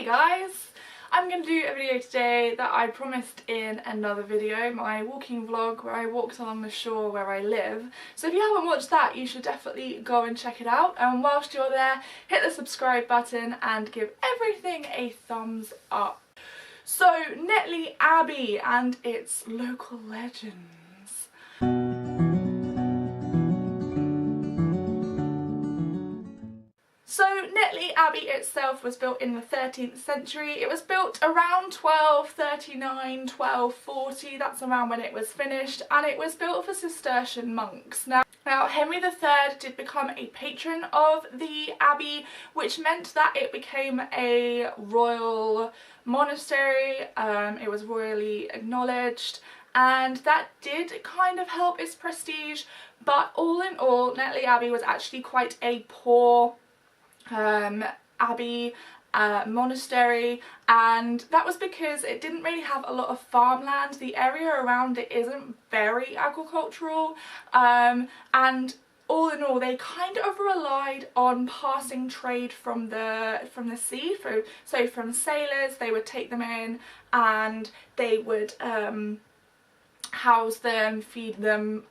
Hey guys! I'm going to do a video today that I promised in another video, my walking vlog where I walked along the shore where I live. So if you haven't watched that, you should definitely go and check it out. And whilst you're there, hit the subscribe button and give everything a thumbs up. So, Netley Abbey and its local legends. So Netley Abbey itself was built in the 13th century. It was built around 1239, 1240, that's around when it was finished, and it was built for Cistercian monks. Now Henry III did become a patron of the abbey, which meant that it became a royal monastery. It was royally acknowledged, and that did kind of help its prestige, but all in all, Netley Abbey was actually quite a poor abbey monastery, and that was because it didn't really have a lot of farmland. The area around it isn't very agricultural, and all in all they kind of relied on passing trade from the sea. So from sailors, they would take them in and they would house them, feed them,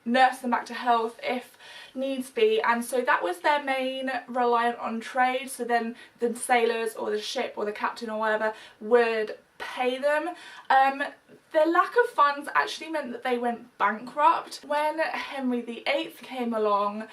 nurse them back to health if needs be, and so that was their main reliant on trade. So then the sailors or the ship or the captain or whatever would pay them. The lack of funds actually meant that they went bankrupt. When Henry VIII came along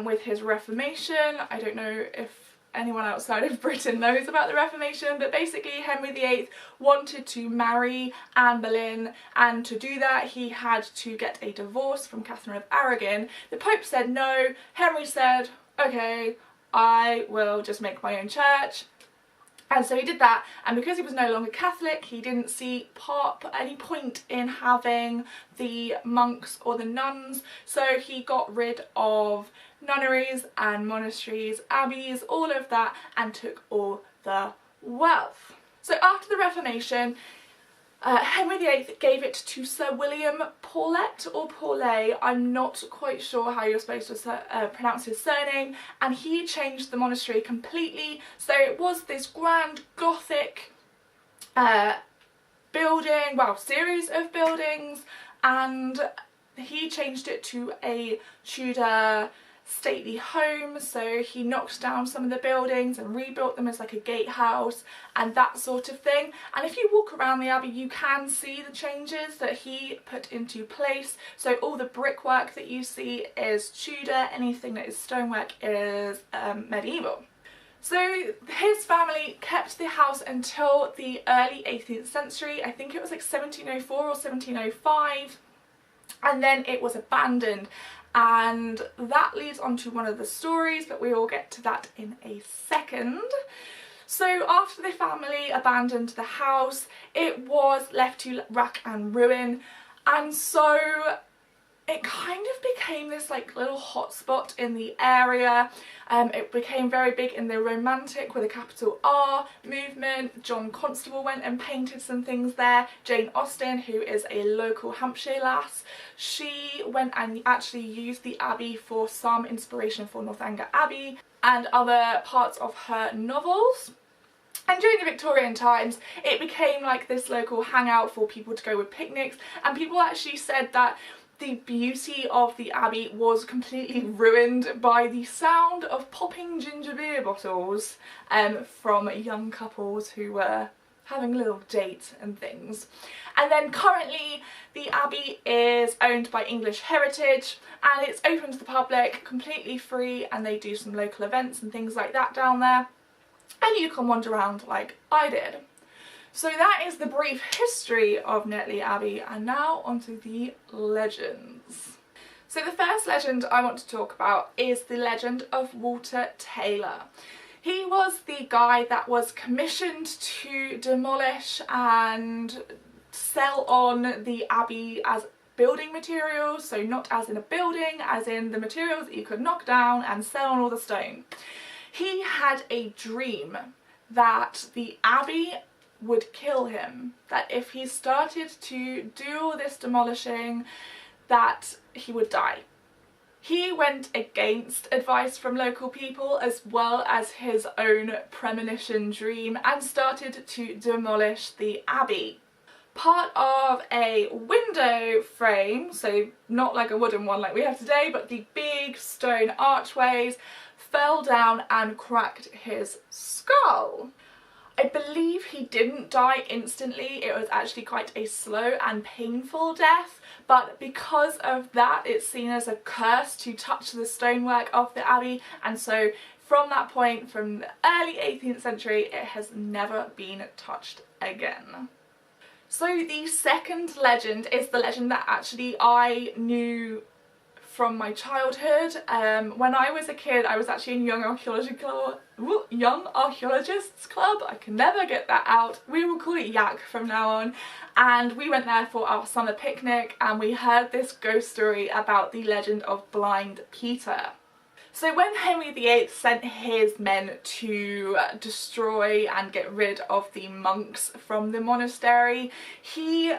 with his Reformation, I don't know if anyone outside of Britain knows about the Reformation, but basically Henry VIII wanted to marry Anne Boleyn, and to do that he had to get a divorce from Catherine of Aragon. The Pope said no. Henry said, okay, I will just make my own church. And so he did that, and because he was no longer Catholic, he didn't see any point in having the monks or the nuns, so he got rid of nunneries and monasteries, abbeys, all of that, and took all the wealth. So after the Reformation, Henry VIII gave it to Sir William Paulet, or Paulet, I'm not quite sure how you're supposed to pronounce his surname, and he changed the monastery completely. So it was this grand Gothic building, well, series of buildings, and he changed it to a Tudor stately home. So he knocked down some of the buildings and rebuilt them as like a gatehouse and that sort of thing. And if you walk around the abbey, you can see the changes that he put into place. So all the brickwork that you see is Tudor, anything that is stonework is medieval. So his family kept the house until the early 18th century. I think it was like 1704 or 1705, and then it was abandoned. And that leads on to one of the stories, but we will get to that in a second. So after the family abandoned the house, it was left to rack and ruin, and so it kind of became this like little hotspot in the area. It became very big in the Romantic, with a capital R, movement. John Constable went and painted some things there. Jane Austen, who is a local Hampshire lass, she went and actually used the abbey for some inspiration for Northanger Abbey and other parts of her novels. And during the Victorian times, it became like this local hangout for people to go with picnics, and people actually said that the beauty of the abbey was completely ruined by the sound of popping ginger beer bottles from young couples who were having a little date and things. And then currently the abbey is owned by English Heritage, and it's open to the public, completely free, and they do some local events and things like that down there, and you can wander around like I did. So that is the brief history of Netley Abbey, and now onto the legends. So the first legend I want to talk about is the legend of Walter Taylor. He was the guy that was commissioned to demolish and sell on the abbey as building materials, so not as in a building, as in the materials that you could knock down and sell on all the stone. He had a dream that the abbey would kill him, that if he started to do all this demolishing, that he would die. He went against advice from local people as well as his own premonition dream and started to demolish the abbey. Part of a window frame, so not like a wooden one like we have today, but the big stone archways, fell down and cracked his skull. I believe he didn't die instantly. It was actually quite a slow and painful death, but because of that it's seen as a curse to touch the stonework of the abbey, and so from that point, from the early 18th century, it has never been touched again. So the second legend is the legend that actually I knew from my childhood. When I was a kid, I was actually in Young Archaeologists Club. I can never get that out. We will call it YAC from now on. And we went there for our summer picnic and we heard this ghost story about the legend of Blind Peter. So when Henry VIII sent his men to destroy and get rid of the monks from the monastery, he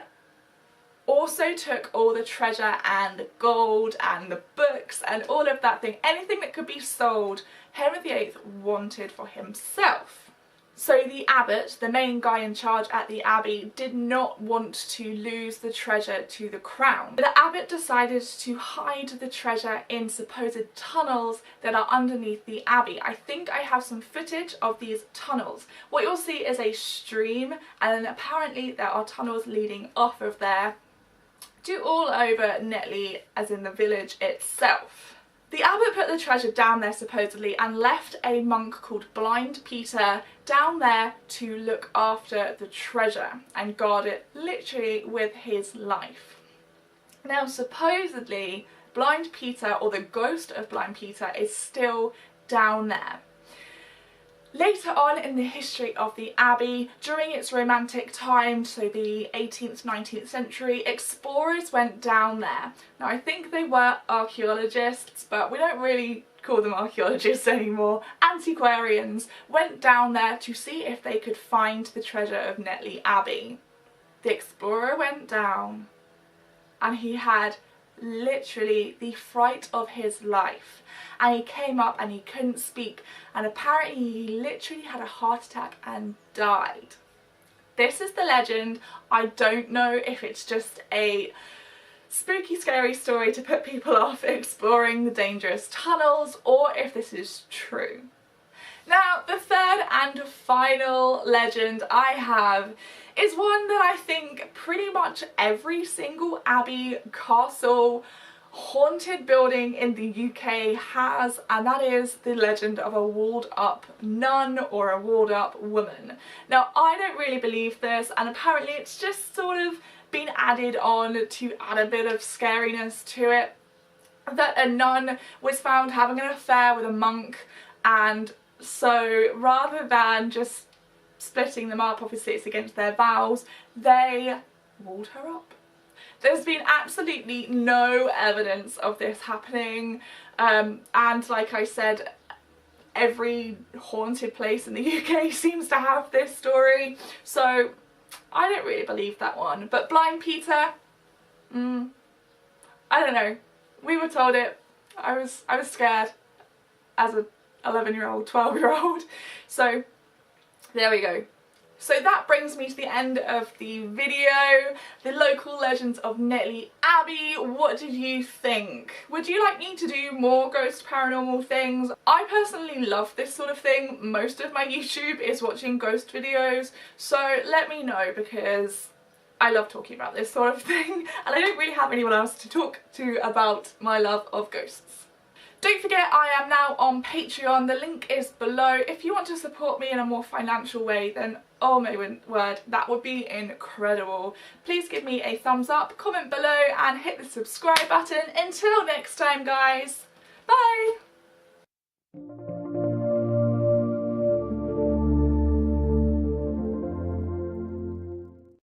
also took all the treasure and the gold and the books and all of that thing, anything that could be sold, Henry VIII wanted for himself. So the abbot, the main guy in charge at the abbey, did not want to lose the treasure to the crown. The abbot decided to hide the treasure in supposed tunnels that are underneath the abbey. I think I have some footage of these tunnels. What you'll see is a stream, and apparently there are tunnels leading off of there to all over Netley, as in the village itself. The abbot put the treasure down there supposedly and left a monk called Blind Peter down there to look after the treasure and guard it literally with his life. Now supposedly Blind Peter, or the ghost of Blind Peter, is still down there. Later on in the history of the abbey, during its romantic time, so the 18th, 19th century, explorers went down there. Now I think they were archaeologists, but we don't really call them archaeologists anymore. Antiquarians went down there to see if they could find the treasure of Netley Abbey. The explorer went down and he had literally the fright of his life, and he came up and he couldn't speak, and apparently he literally had a heart attack and died. This is the legend. I don't know if it's just a spooky scary story to put people off exploring the dangerous tunnels, or if this is true. Now the third and final legend I have is one that I think pretty much every single abbey, castle, haunted building in the UK has, and that is the legend of a walled up nun or a walled up woman. Now I don't really believe this, and apparently it's just sort of been added on to add a bit of scariness to it, that a nun was found having an affair with a monk, and so rather than just splitting them up, obviously it's against their vows, they walled her up. There's been absolutely no evidence of this happening, and like I said, every haunted place in the UK seems to have this story, so I don't really believe that one. But Blind Peter, I don't know. We were told it. I was scared as a 11-year-old, 12-year-old, so there we go. So that brings me to the end of the video, the local legends of Netley Abbey. What did you think? Would you like me to do more ghost paranormal things? I personally love this sort of thing. Most of my YouTube is watching ghost videos, so let me know, because I love talking about this sort of thing and I don't really have anyone else to talk to about my love of ghosts. Don't forget, I am now on Patreon. The link is below. If you want to support me in a more financial way, then oh my word, that would be incredible. Please give me a thumbs up, comment below and hit the subscribe button. Until next time guys, bye!